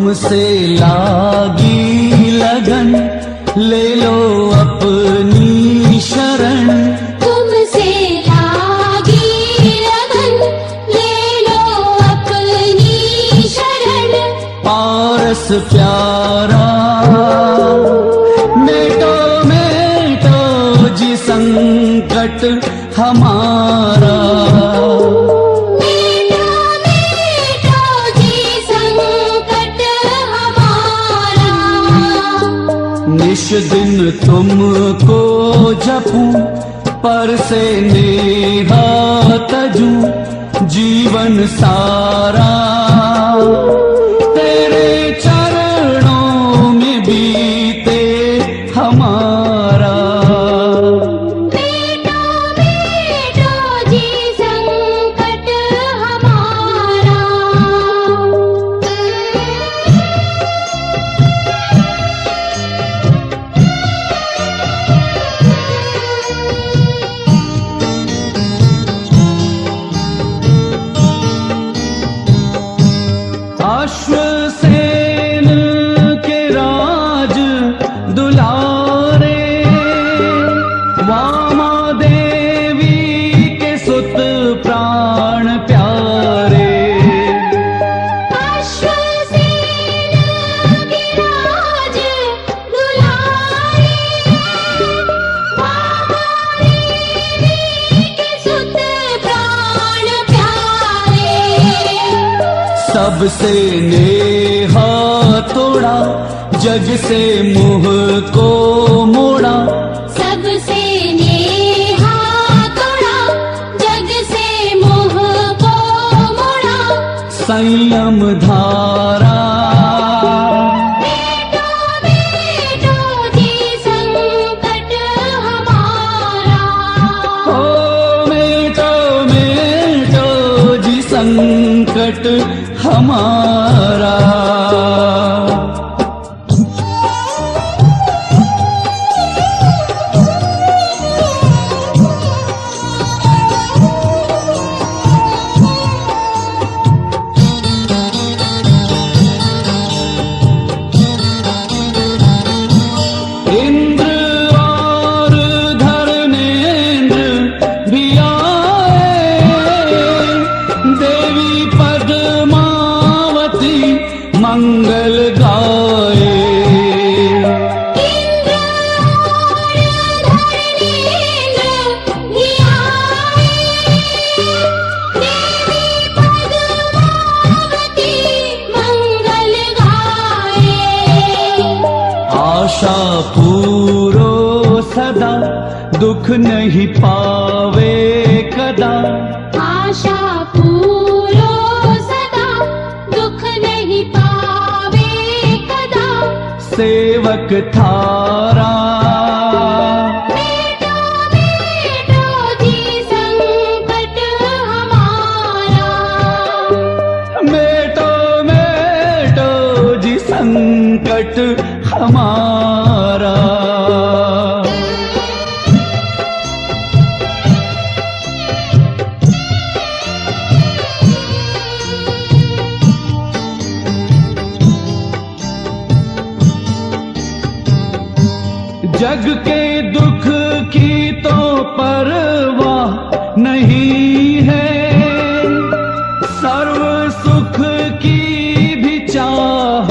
तुमसे लागी लगन, ले लो अपनी शरण। तुमसे लागी लगन, ले लो अपनी शरण। पारस प्यारा मेटो मेटो जी संकट हमारा। मेटो मेटो जी संकट हमारा। निश दिन तुमको जपूं, पर से नेहा तजूं जीवन सारा। तेरे चरणों में बीते हमारा। मेटो मेटो जी संकट हमारा। अश्वसेन के राज दुलारे, वामा देवी के सुत प्राण प्यारे। अश्वसेन के राज दुलारे, वामा देवी के सुत प्राण प्यारे। सबसे नेहा तोड़ा, जग से मुँह को मोड़ा। सबसे नेहा तोड़ा, जग से मुँह को मोड़ा। संयम धारा मेटो मेटो जी संकट हमारा। ओ मेटो मेटो जी संकट हमारा। इंद्र और धर्मेंद्र भी आए, देवी पद्मावती मंगल गाए। इंद्र और धर्मेंद्र भी आए, देवी पद्मावती मंगल गाए। आशा पूरो सदा, दुख नहीं पावे कदा। आशा पूरो सदा, दुख नहीं पावे कदा। सेवक थारा मेटो मेटो जी संकट हमारा। मेटो मेटो जी संकट हमारा। जग के दुख की तो परवाह नहीं है, सर्व सुख की भी चाह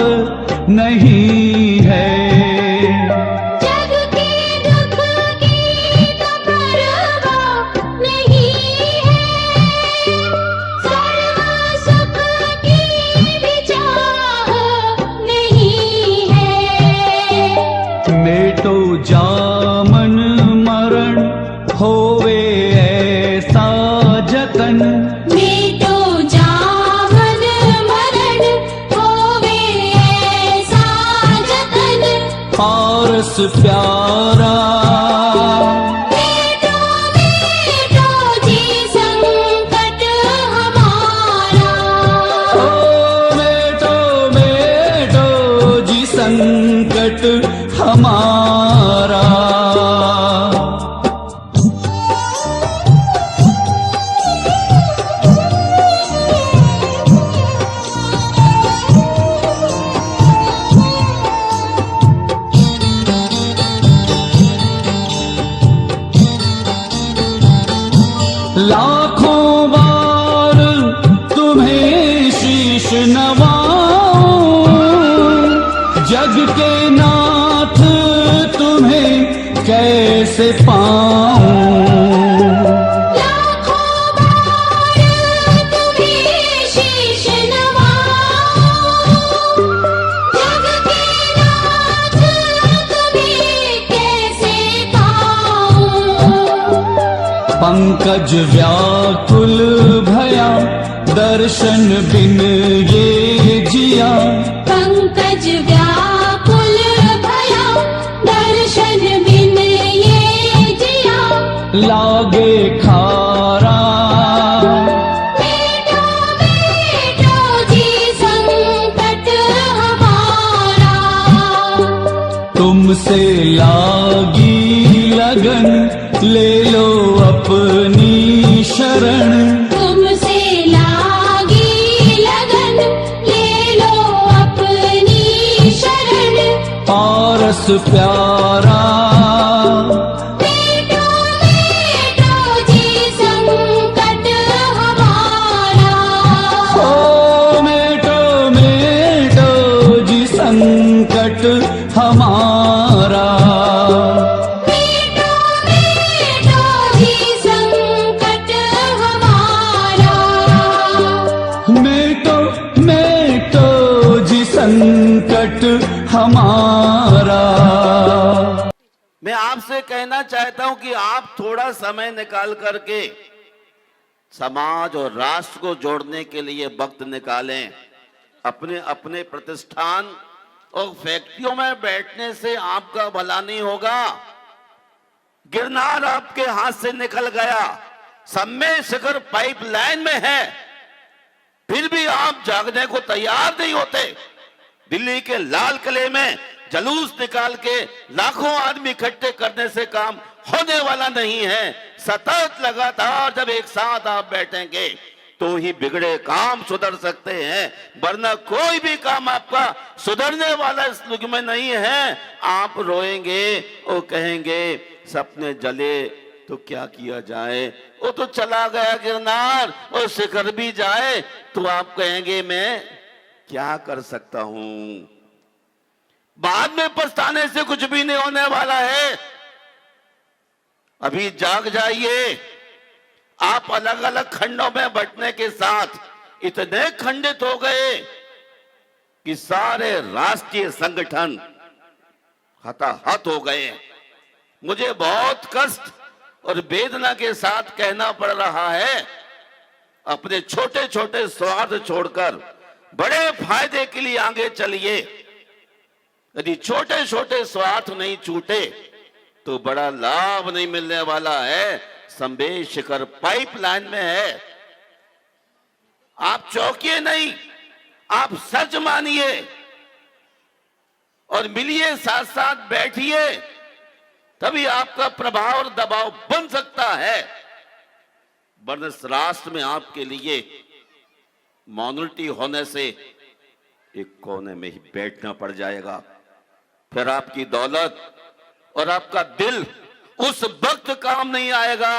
नहीं है। जग के दुख की तो परवाह नहीं है, सर्व सुख की भी चाह नहीं है। मेटो जामन मरण होवे ऐसा जतन। मेटो जामन मरण होवे ऐसा जतन। पारस प्यारा मेटो मेटो जी संकट हमारा। ओ मेटो मेटो जी संकट हमारा। कैसे पाऊं। लाखों बार तुम्हें शीश नवाऊं, जग के नाथ तुम्हें कैसे पाऊं। पंकज व्याकुल भया दर्शन बिन ये जिया। पंकज व्याकुल भया दर्शन बिन ये जिया। लागे खारा मेटो मेटो जी संकट हमारा। तुमसे लागी लगन ले लो अपनी शरण। तुमसे लागी लगन ले लो अपनी शरण। पारस प्यारा मेटो मेटो जी संकट हमारा। ओ मेटो मेटो जी संकट हमारा। मेटो मेटो जी संकट हमारा। मेटो मेटो जी संकट हमारा। मैं आपसे कहना चाहता हूं कि आप थोड़ा समय निकाल करके समाज और राष्ट्र को जोड़ने के लिए वक्त निकालें। अपने अपने प्रतिष्ठान और फैक्ट्रियों में बैठने से आपका भला नहीं होगा। गिरनार आपके हाथ से निकल गया, सम्मेय शिखर पाइपलाइन में है, फिर भी आप जागने को तैयार नहीं होते। दिल्ली के लाल किले में जलूस निकाल के लाखों आदमी इकट्ठे करने से काम होने वाला नहीं है। सतत लगातार जब एक साथ आप बैठेंगे तो ही बिगड़े काम सुधर सकते हैं, वरना कोई भी काम आपका सुधरने वाला इस युग में नहीं है। आप रोएंगे और कहेंगे सपने जले तो क्या किया जाए, वो तो चला गया गिरनार और शिखर भी जाए तो आप कहेंगे मैं क्या कर सकता हूं। बाद में पछताने से कुछ भी नहीं होने वाला है। अभी जाग जाइए। आप अलग अलग खंडों में बंटने के साथ इतने खंडित हो गए कि सारे राष्ट्रीय संगठन हताहत हो गए। मुझे बहुत कष्ट और वेदना के साथ कहना पड़ रहा है, अपने छोटे छोटे स्वार्थ छोड़कर बड़े फायदे के लिए आगे चलिए। यदि छोटे छोटे स्वार्थ नहीं छूटे तो बड़ा लाभ नहीं मिलने वाला है। सम्मेय शिखर पाइपलाइन में है। आप चौंकिए नहीं, आप सच मानिए और मिलिए, साथ साथ बैठिए, तभी आपका प्रभाव और दबाव बन सकता है। वरना इस राष्ट्र में आपके लिए माइनॉरिटी होने से एक कोने में ही बैठना पड़ जाएगा। फिर आपकी दौलत और आपका दिल उस वक्त काम नहीं आएगा।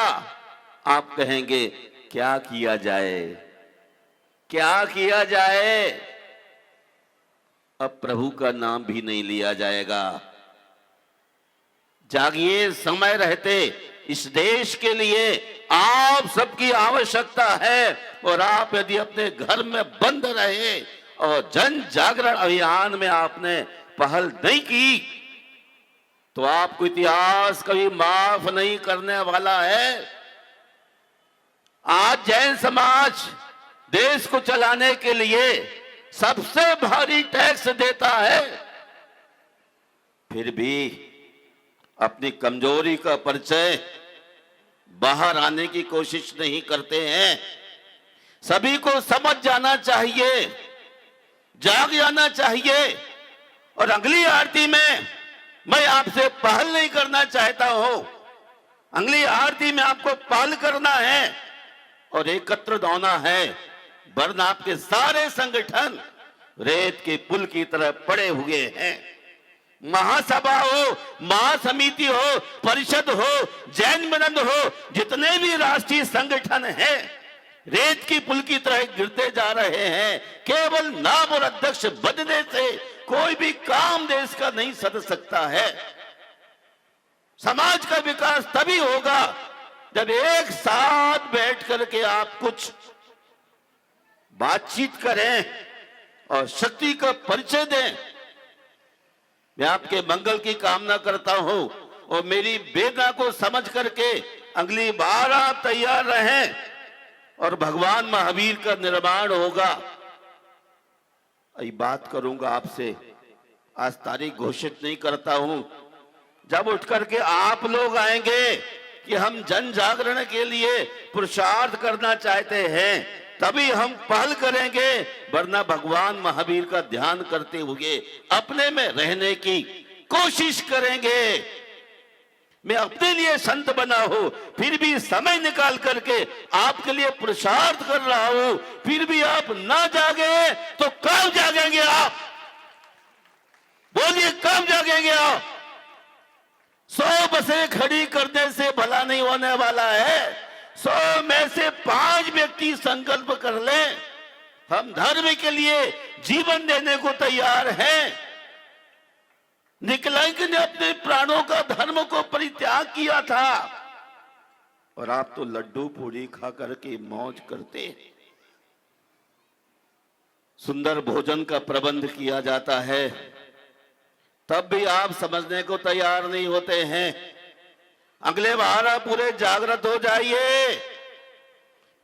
आप कहेंगे क्या किया जाए, क्या किया जाए। अब प्रभु का नाम भी नहीं लिया जाएगा। जागिए, समय रहते इस देश के लिए आप सबकी आवश्यकता है। और आप यदि अपने घर में बंद रहे और जन जागरण अभियान में आपने पहल नहीं की तो आपको इतिहास कभी माफ नहीं करने वाला है। आज जैन समाज देश को चलाने के लिए सबसे भारी टैक्स देता है, फिर भी अपनी कमजोरी का परिचय बाहर आने की कोशिश नहीं करते हैं। सभी को समझ जाना चाहिए, जाग जाना चाहिए। और अगली आरती में मैं आपसे पहल नहीं करना चाहता हूं। अगली आरती में आपको पहल करना है और एकत्र होना है, वरना आपके सारे संगठन रेत के पुल की तरह पड़े हुए हैं। महासभा हो, महासमिति हो, परिषद हो, जैन मिलन हो, जितने भी राष्ट्रीय संगठन हैं रेत की पुल की तरह गिरते जा रहे हैं। केवल नाम और अध्यक्ष बनने से कोई भी काम देश का नहीं सध सकता है। समाज का विकास तभी होगा जब एक साथ बैठ करके आप कुछ बातचीत करें और शक्ति का परिचय दें। मैं आपके मंगल की कामना करता हूं और मेरी वेदना को समझ करके अगली बार आप तैयार रहें और भगवान महावीर का निर्माण होगा। ये बात करूंगा आपसे, आज तारीख घोषित नहीं करता हूं। जब उठ करके आप लोग आएंगे कि हम जन जागरण के लिए पुरुषार्थ करना चाहते हैं, तभी हम पहल करेंगे, वरना भगवान महावीर का ध्यान करते हुए अपने में रहने की कोशिश करेंगे। मैं अपने लिए संत बना हूं, फिर भी समय निकाल करके आपके लिए पुरुषार्थ कर रहा हूं, फिर भी आप ना जागे तो कब जागेंगे आप? बोलिए, कब जागेंगे आप? 100 बसें खड़ी करने से भला नहीं होने वाला है। 100 में से 5 व्यक्ति संकल्प कर लें, हम धर्म के लिए जीवन देने को तैयार हैं। निकलंक ने अपने प्राणों का धर्म को परित्याग किया था और आप तो लड्डू पूरी खा करके मौज करते। सुंदर भोजन का प्रबंध किया जाता है, तब भी आप समझने को तैयार नहीं होते हैं। अगले बार आप पूरे जागृत हो जाइए।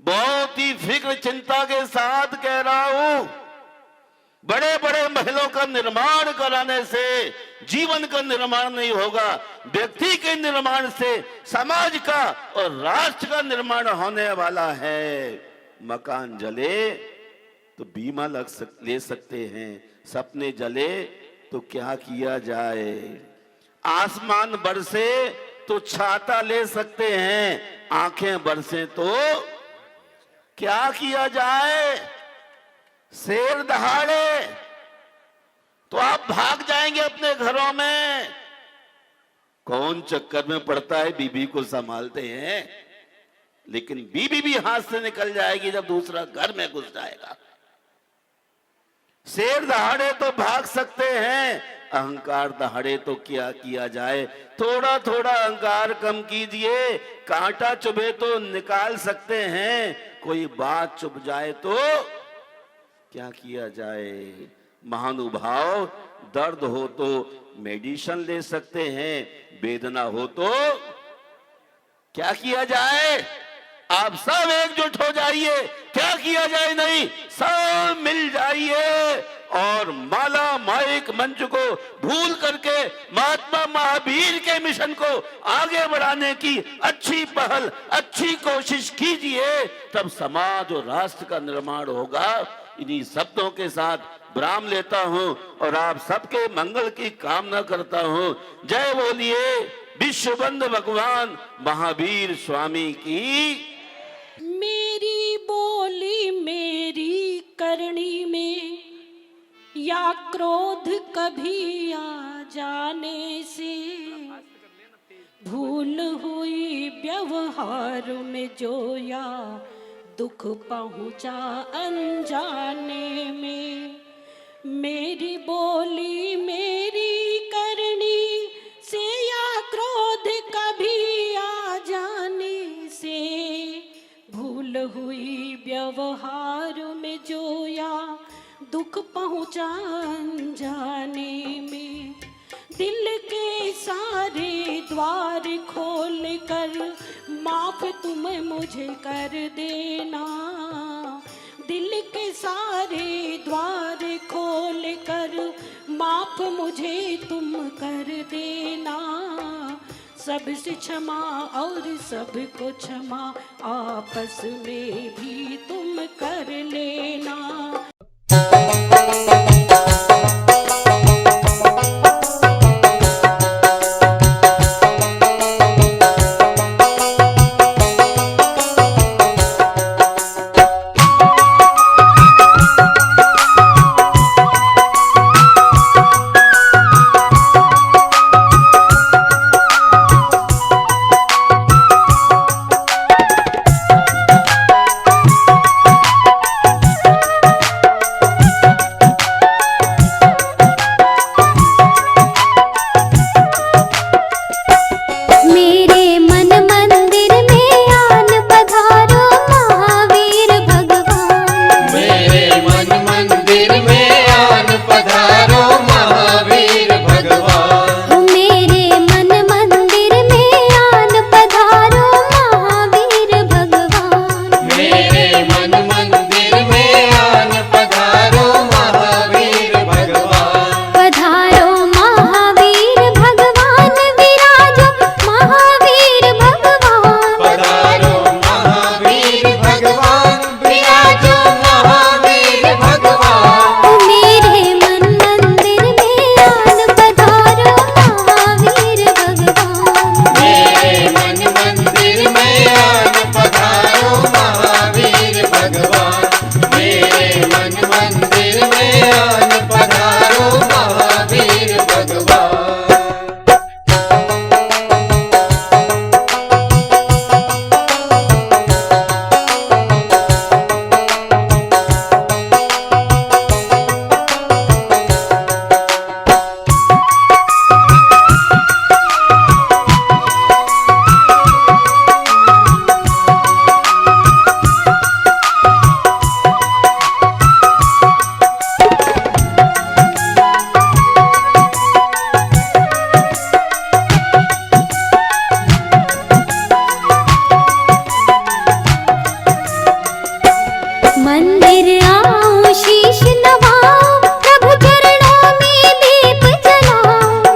बहुत ही फिक्र चिंता के साथ कह रहा हूं, बड़े बड़े महलों का निर्माण कराने से जीवन का निर्माण नहीं होगा, व्यक्ति के निर्माण से समाज का और राष्ट्र का निर्माण होने वाला है। मकान जले तो बीमा ले सकते हैं, सपने जले तो क्या किया जाए, आसमान बरसे तो छाता ले सकते हैं, आंखें बरसे तो क्या किया जाए। शेर दहाड़े तो आप भाग जाएंगे अपने घरों में। कौन चक्कर में पड़ता है, बीबी को संभालते हैं, लेकिन बीबी भी हाथ से निकल जाएगी जब दूसरा घर में घुस जाएगा। शेर दहाड़े तो भाग सकते हैं, अहंकार दहाड़े तो क्या किया जाए। थोड़ा थोड़ा अहंकार कम कीजिए, कांटा चुभे तो निकाल सकते हैं, कोई बात चुभ जाए तो क्या किया जाए। महानुभाव, दर्द हो तो मेडिसिन ले सकते हैं, वेदना हो तो क्या किया जाए। आप सब एकजुट हो जाइए, क्या किया जाए नहीं, सब मिल जाइए और माला माइक मंच को भूल करके महात्मा महावीर के मिशन को आगे बढ़ाने की अच्छी पहल, अच्छी कोशिश कीजिए, तब समाज और राष्ट्र का निर्माण होगा। इन्हीं शब्दों के साथ विराम लेता हूं और आप सबके मंगल की कामना करता हूं। जय बोलिए विश्वबंधु भगवान महावीर स्वामी की। मेरी बोली मेरी करनी में या क्रोध कभी आ जाने से, भूल हुई व्यवहार में जो या दुख पहुंचा अनजाने में। मेरी बोली मेरी करनी से या क्रोध कभी आ जाने से, भूल हुई व्यवहार में जो या दुख पहुंचा अनजाने में। दिल के सारे द्वार खोल कर माफ तुम मुझे कर देना, दिल के सारे द्वार खोल कर माफ मुझे तुम कर देना। सबसे क्षमा और सबको क्षमा आपस में भी तुम कर लेना। मंदिर में आन पधारो महावीर भगवान। हो मेरे मन मंदिर में आन पधारो महावीर भगवान। मेरे मन मंदिर में आन पधारो महावीर भगवान। पधारो महावीर भगवान विराजो महावीर भगवान। पधारो महावीर भगवान विराजो महावीर भगवान। हो मेरे मन मंदिर में आन पधारो महावीर भगवान। मेरे मन मंदिर में आन पधारो महावीर भगवान। मेरे मन मंदिर में आन पधारो महावीर भगवान। मंदिर आओ शीश नवाओ प्रभु चरणों में दीप जलाओ।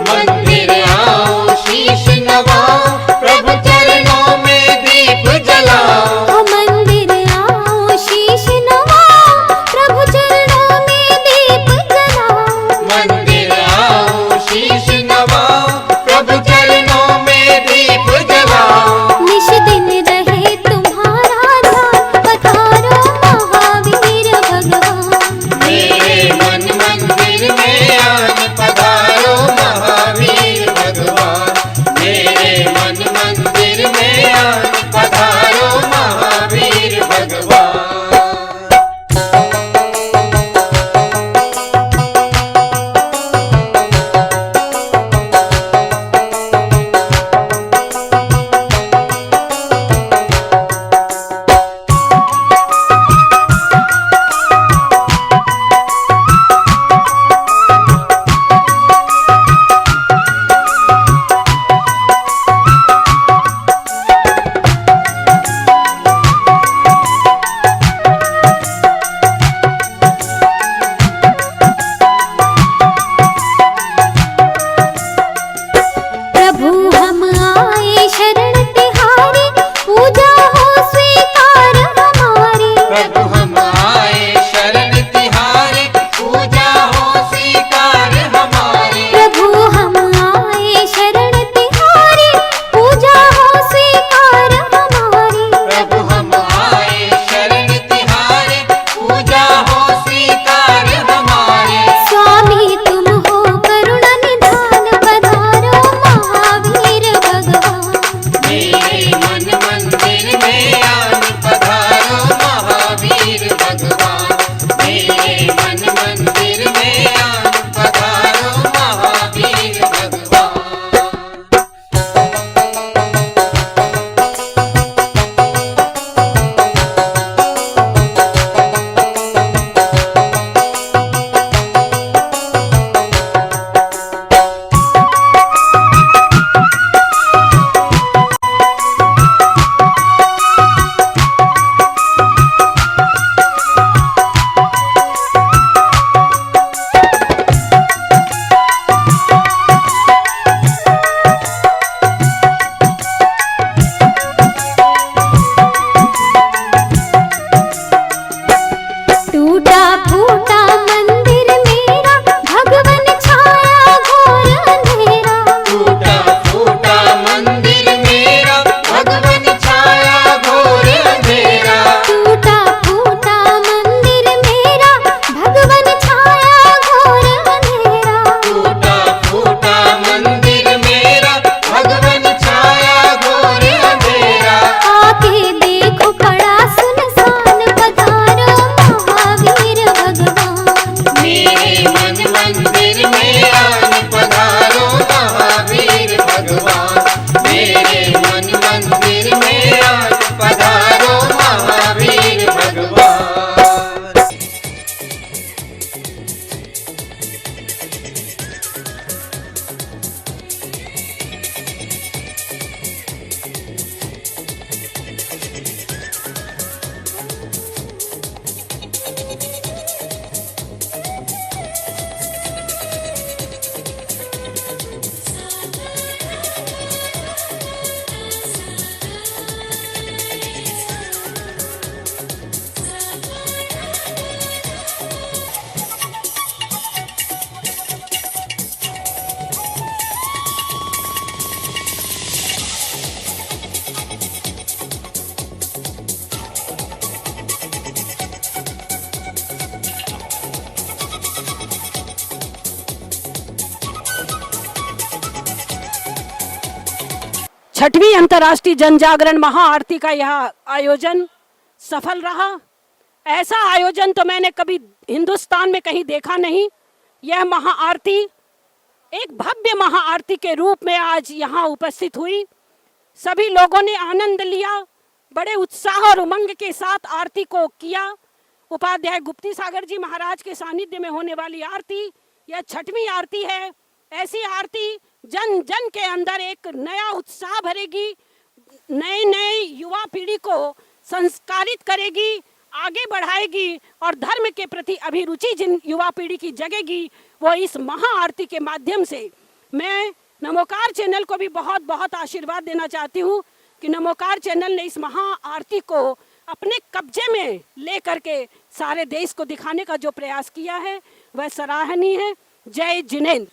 मंदिर आओ शीश नवाओ प्रभु चरणों में दीप जलाओ। हो मंदिर आओ शीश नवाओ प्रभु चरणों में दीप जलाओ। मंदिर आओ शीश नवाओ प्रभु चरणों में दीप जलाओ। निश दिन रहे तुम्हारा ध्यान पधारो महावीर भगवान। मेरे छठवीं अंतर्राष्ट्रीय जन जागरण महाआरती का यह आयोजन सफल रहा। ऐसा आयोजन तो मैंने कभी हिंदुस्तान में कहीं देखा नहीं। यह महाआरती एक भव्य महाआरती के रूप में आज यहाँ उपस्थित हुई। सभी लोगों ने आनंद लिया, बड़े उत्साह और उमंग के साथ आरती को किया। उपाध्याय गुप्ती सागर जी महाराज के सानिध्य में होने वाली आरती यह छठवीं आरती है। ऐसी आरती जन जन के अंदर एक नया उत्साह भरेगी, नए नए युवा पीढ़ी को संस्कारित करेगी, आगे बढ़ाएगी और धर्म के प्रति अभिरुचि जिन युवा पीढ़ी की जगेगी वो इस महाआरती के माध्यम से। मैं नमोकार चैनल को भी बहुत बहुत आशीर्वाद देना चाहती हूँ कि नमोकार चैनल ने इस महाआरती को अपने कब्जे में ले करके सारे देश को दिखाने का जो प्रयास किया है वह सराहनीय है। जय जिनेंद्र।